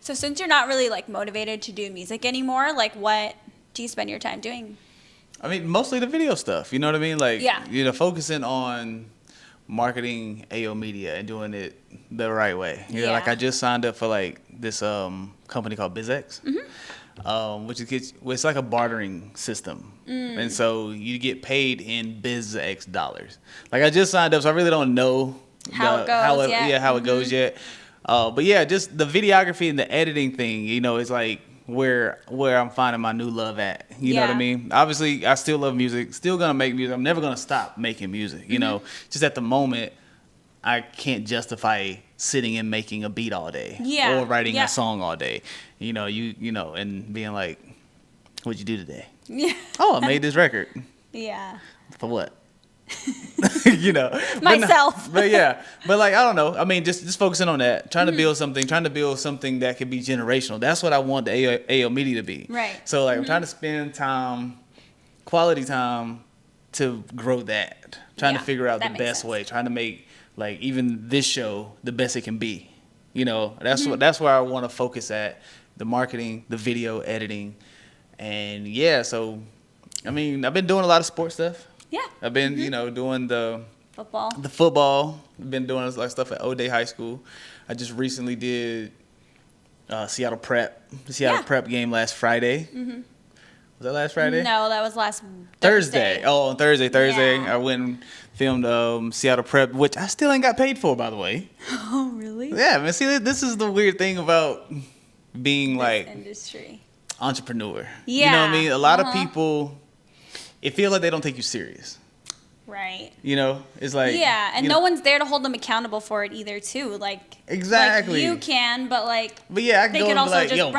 So since you're not really like motivated to do music anymore, like what do you spend your time doing? I mean, mostly the video stuff. You know what I mean? Like, Yeah. focusing on marketing AO Media and doing it the right way. Yeah. Like I just signed up for like this company called BizX, it's like a bartering system, and so you get paid in BizX dollars. Like I just signed up, so I really don't know How it goes yet. But yeah, just the videography and the editing thing, is like where I'm finding my new love at. You know what I mean? Obviously, I still love music. Still gonna make music. I'm never gonna stop making music. Just at the moment, I can't justify sitting and making a beat all day, or writing a song all day. And being like, "What'd you do today?" Yeah. Oh, I made this record. Yeah. For what? Myself. But like I don't know. I mean, just focusing on that, trying to build something that could be generational. That's what I want the AO Media to be. Right. So like I'm trying to spend quality time to grow that. Trying to figure out the best way. Trying to make like even this show the best it can be. That's where I want to focus at, the marketing, the video editing, and so I mean I've been doing a lot of sports stuff. Yeah. I've been, doing the football. I've been doing like stuff at O'Day High School. I just recently did Seattle Prep. The Seattle Prep game last Friday. Mm-hmm. Was that last Friday? No, that was last Thursday. Oh, on Thursday. Yeah. I went and filmed Seattle Prep, which I still ain't got paid for, by the way. Oh, really? Yeah, man. See, this is the weird thing about being like industry entrepreneur. Yeah. You know what I mean? A lot of people, it feels like they don't take you serious. Right. It's like... Yeah, and no one's there to hold them accountable for it either, too. Like... Exactly. Like you can, but like... But yeah, I can go and be like, yo,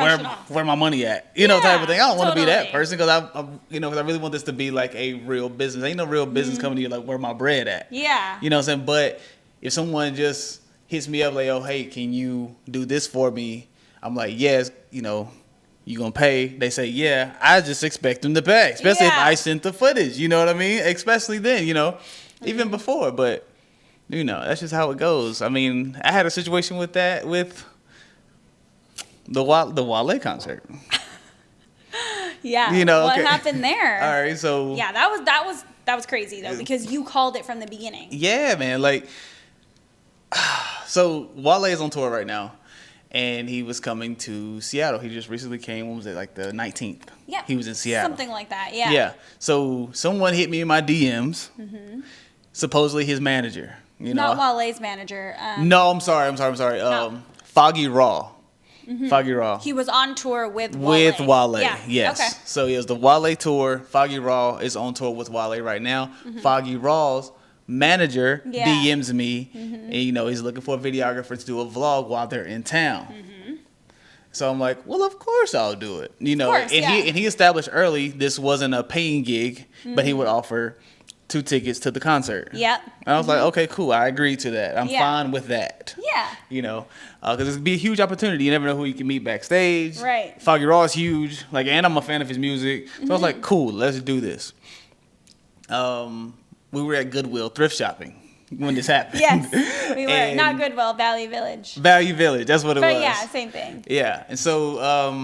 where my money at? Type of thing. I don't want to be that person because I really want this to be like a real business. Ain't no real business coming to you like, where my bread at? Yeah. You know what I'm saying? But if someone just hits me up like, oh, hey, can you do this for me? I'm like, yes, you gonna pay? They say, yeah. I just expect them to pay, especially if I sent the footage. You know what I mean? Especially then, even before. But that's just how it goes. I mean, I had a situation with that with the Wale concert. Yeah. What happened there? All right, so yeah, that was crazy though because you called it from the beginning. Yeah, man. Like, so Wale is on tour right now. And he was coming to Seattle. He just recently came. When was it? Like the 19th. Yeah. He was in Seattle. Something like that. Yeah. Yeah. So someone hit me in my DMs. Mm-hmm. Supposedly his manager. Not Wale's manager. No, I'm sorry. No. Foggy Raw. Mm-hmm. Foggy Raw. He was on tour with Wale. With Wale. Yeah. Yes. Okay. So it was the Wale tour. Foggy Raw is on tour with Wale right now. Mm-hmm. Foggy Raw's manager DMs me, and he's looking for a videographer to do a vlog while they're in town. Mm-hmm. So I'm like, well, of course I'll do it. He established early this wasn't a paying gig, but he would offer 2 tickets to the concert. Yep. And I was like, okay, cool. I agree to that. I'm fine with that. Yeah. Because it'd be a huge opportunity. You never know who you can meet backstage. Right. Foggy Raw is huge. Like, and I'm a fan of his music. So I was like, cool, let's do this. We were at Goodwill thrift shopping when this happened. Yes, we were. Not Goodwill, Value Village. Value Village, that's what it was. But yeah, same thing. Yeah, and so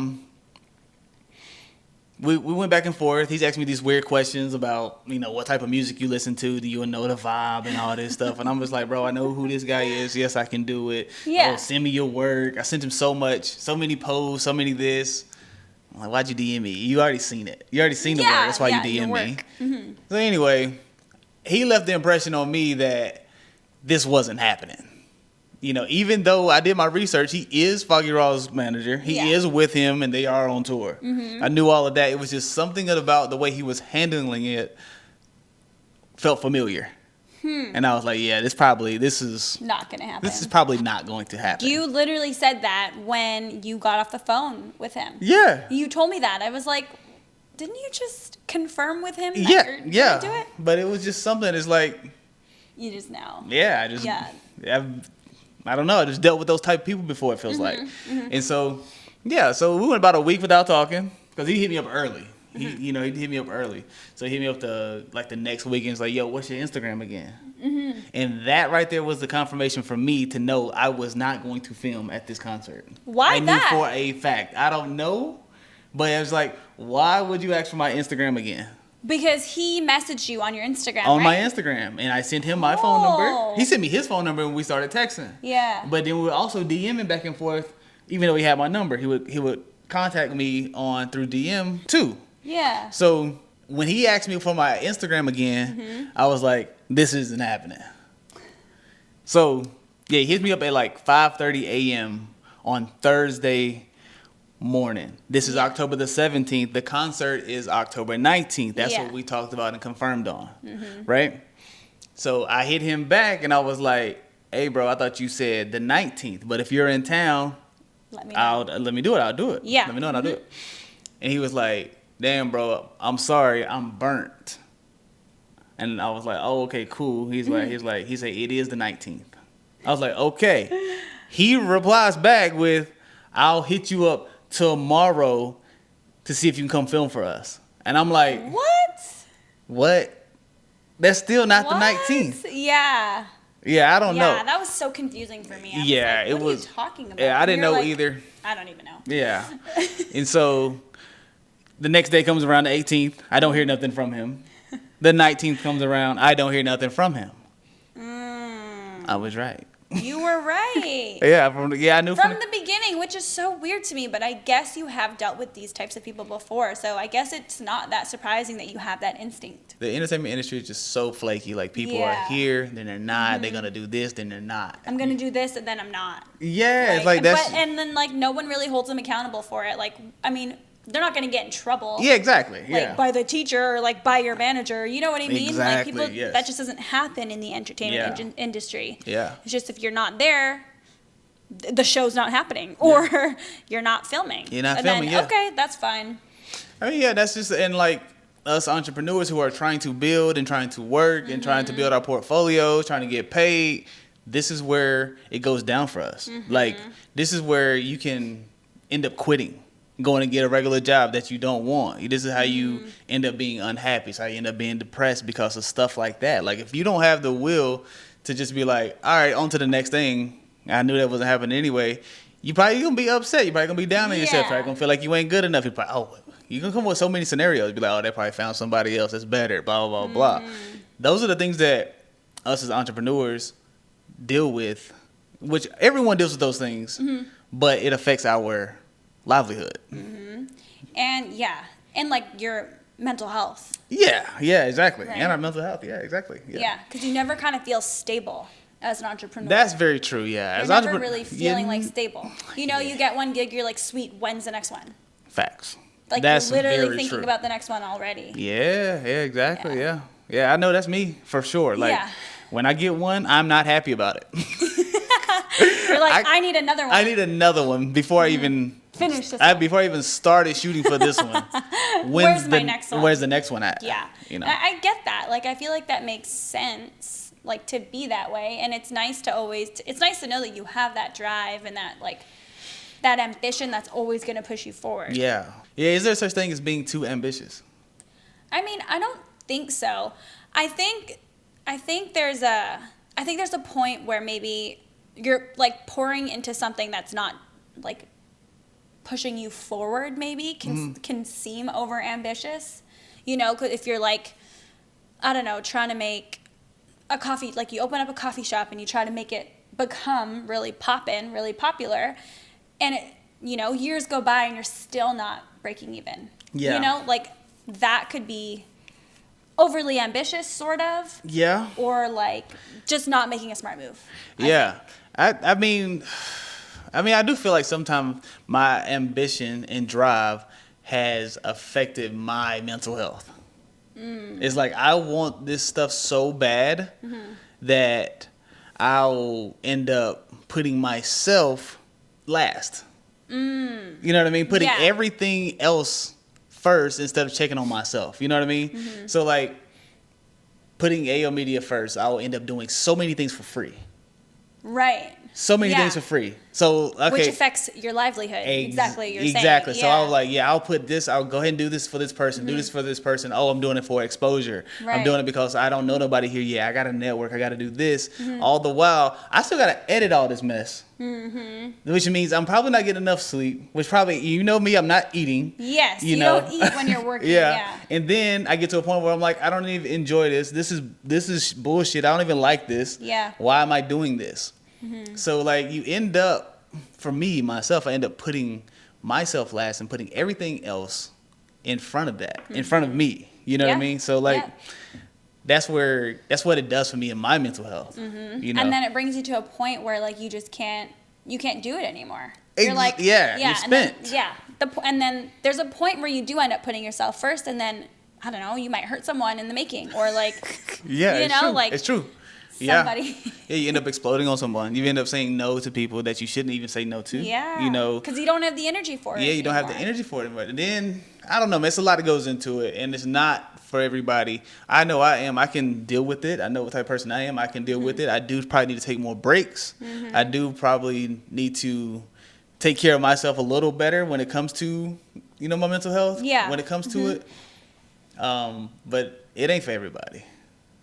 we went back and forth. He's asking me these weird questions about, what type of music you listen to. Do you know the vibe and all this stuff? And I'm just like, bro, I know who this guy is. Yes, I can do it. Yeah. Oh, send me your work. I sent him so many posts, so many this. I'm like, why'd you DM me? You already seen it. You already seen the work. That's why you DM me. Mm-hmm. So anyway... He left the impression on me that this wasn't happening. Even though I did my research, he is Foggy Raw's manager. He is with him, and they are on tour. Mm-hmm. I knew all of that. It was just something about the way he was handling it felt familiar. And I was like, yeah, this is not going to happen. This is probably not going to happen. You literally said that when you got off the phone with him. Yeah. You told me that. I was like, didn't you just confirm with him that you're gonna do it? But it was just something. It's like you just know. Yeah, I don't know. I just dealt with those type of people before. It feels like, and so so we went about a week without talking because he hit me up early. He hit me up early. So he hit me up the next weekend. It's like, yo, what's your Instagram again? Mm-hmm. And that right there was the confirmation for me to know I was not going to film at this concert. Why I that? knew for a fact. I don't know, but it was like, why would you ask for my Instagram again? Because he messaged you on your Instagram, on right? my Instagram, and I sent him my phone number. He sent me his phone number when we started texting. Yeah. But then we were also DMing back and forth. Even though he had my number, he would contact me through DM too. Yeah. So when he asked me for my Instagram again, I was like, this isn't happening. So yeah, he hit me up at like 5:30 a.m. on Thursday morning. This is October the 17th. The concert is October 19th. That's what we talked about and confirmed on, right? So I hit him back and I was like, hey bro, I thought you said the 19th, but if you're in town, let me do it. I'll do it. Yeah. Let me know and I'll do it. And he was like, damn bro, I'm sorry, I'm burnt. And I was like, oh, okay, cool. He said it is the 19th. I was like, okay. He replies back with, I'll hit you up tomorrow to see if you can come film for us. And I'm like, what? That's still not the 19th. Yeah. Yeah, I don't know. Yeah, that was so confusing for me. What are you talking about? Yeah, I didn't know either. I don't even know. Yeah. And so the next day comes around, the 18th. I don't hear nothing from him. The 19th comes around. I don't hear nothing from him. I was right. You were right. I knew from the beginning, which is so weird to me, but I guess you have dealt with these types of people before, so I guess it's not that surprising that you have that instinct. The entertainment industry is just so flaky. Like, people are here, then they're not. They're gonna do this, then they're not. I'm gonna do this, and then I'm not. Yeah, it's like that's. And then like no one really holds them accountable for it. Like, I mean, they're not gonna get in trouble. Yeah, exactly. Like by the teacher or like by your manager. You know what I mean? Exactly. Like people, that just doesn't happen in the entertainment industry. Yeah. It's just if you're not there, the show's not happening, or you're not filming. You're not filming. Okay, that's fine. I mean, that's just, and like us entrepreneurs who are trying to build and trying to work and trying to build our portfolios, trying to get paid. This is where it goes down for us. Like, this is where you can end up quitting, going to get a regular job that you don't want. This is how you end up being unhappy. It's how you end up being depressed because of stuff like that. Like, if you don't have the will to just be like, all right, on to the next thing. I knew that wasn't happening anyway. You probably gonna be upset. You probably gonna be down on yourself. You're probably gonna feel like you ain't good enough. You're probably, you're gonna come up with so many scenarios. Be like, oh, they probably found somebody else that's better. Blah blah blah blah. Those are the things that us as entrepreneurs deal with. Which everyone deals with those things, but it affects our livelihood. And like your mental health. Yeah, exactly. Right. And our mental health. Yeah, exactly. Yeah, because you never kind of feel stable as an entrepreneur. That's very true. Yeah, you're never really feeling like stable. You know, you get one gig, you're like, sweet. When's the next one? Facts. Like, that's you're literally thinking about the next one already. Yeah, exactly. Yeah. I know that's me for sure. Like, when I get one, I'm not happy about it. You're like, I need another one. I need another one before I even finish this one. Before I even started shooting for this one. Where's my next one? Where's the next one at? Yeah. You know. I get that. Like, I feel like that makes sense. Like, to be that way, and it's nice to know that you have that drive and that, like, that ambition that's always going to push you forward. Yeah. Is there such thing as being too ambitious? I mean, I don't think so. I think there's a point where maybe you're like pouring into something that's not like pushing you forward. Maybe can seem over ambitious. You know, 'cause if you're like, I don't know, trying to make a coffee, like you open up a coffee shop and you try to make it become really poppin', really popular, and it, you know, years go by and you're still not breaking even. Yeah. You know, like that could be overly ambitious, sort of. Yeah. Or like just not making a smart move. I mean, I do feel like sometimes my ambition and drive has affected my mental health. It's like I want this stuff so bad that I'll end up putting myself last. You know what I mean? Putting everything else first instead of checking on myself. You know what I mean? So like putting AO Media first, I'll end up doing so many things for free. Right. So many things for free. So, okay. Which affects your livelihood. Exactly. You're saying. Exactly. So yeah. I was like, yeah, I'll put this. I'll go ahead and do this for this person. Do this for this person. Oh, I'm doing it for exposure. Right. I'm doing it because I don't know nobody here yet. I got to network. I got to do this. All the while, I still got to edit all this mess. Which means I'm probably not getting enough sleep. Which probably, you know me, I'm not eating. Yes. You don't eat when you're working. Yeah. And then I get to a point where I'm like, I don't even enjoy this. This is bullshit. I don't even like this. Yeah. Why am I doing this? So like you end up, for me, myself, I end up putting myself last and putting everything else in front of that, in front of me. You know what I mean? So like, that's what it does for me in my mental health. You know? And then it brings you to a point where like you just can't do it anymore. You're like, you're spent. And then there's a point where you do end up putting yourself first, and then I don't know, you might hurt someone in the making, or like, it's true. Somebody. Yeah, you end up exploding on someone. You end up saying no to people that you shouldn't even say no to. Yeah. You know, because you don't have the energy for it. Yeah, you don't have the energy for it anymore. And then I don't know, man. It's a lot that goes into it, and it's not for everybody. I know I am. I can deal with it. I know what type of person I am. I can deal with it. I do probably need to take more breaks. I do probably need to take care of myself a little better when it comes to, you know, my mental health. Yeah. When it comes to it. But it ain't for everybody.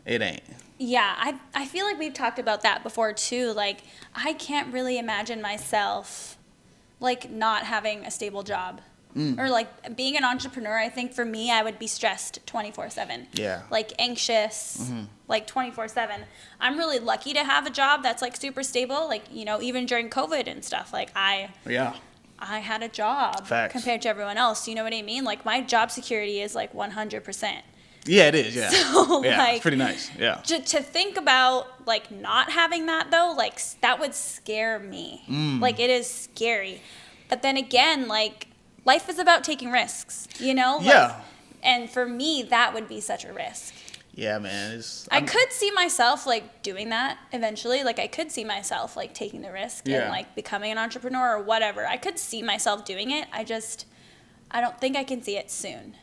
It ain't. Yeah, I feel like we've talked about that before too. Like, I can't really imagine myself like not having a stable job. Or like being an entrepreneur. I think for me, I would be stressed 24/7. Yeah. Like anxious, like 24/7. I'm really lucky to have a job that's like super stable. Like, you know, even during COVID and stuff, like I had a job. Facts. Compared to everyone else. You know what I mean? Like my job security is like 100%. Yeah, it is. Yeah. So, yeah, like, it's pretty nice. Yeah. To think about like not having that though, like that would scare me. Like it is scary. But then again, like life is about taking risks, you know? Like, yeah. And for me, that would be such a risk. Yeah, man. I could see myself like doing that eventually. Like I could see myself like taking the risk and like becoming an entrepreneur or whatever. I could see myself doing it. I don't think I can see it soon.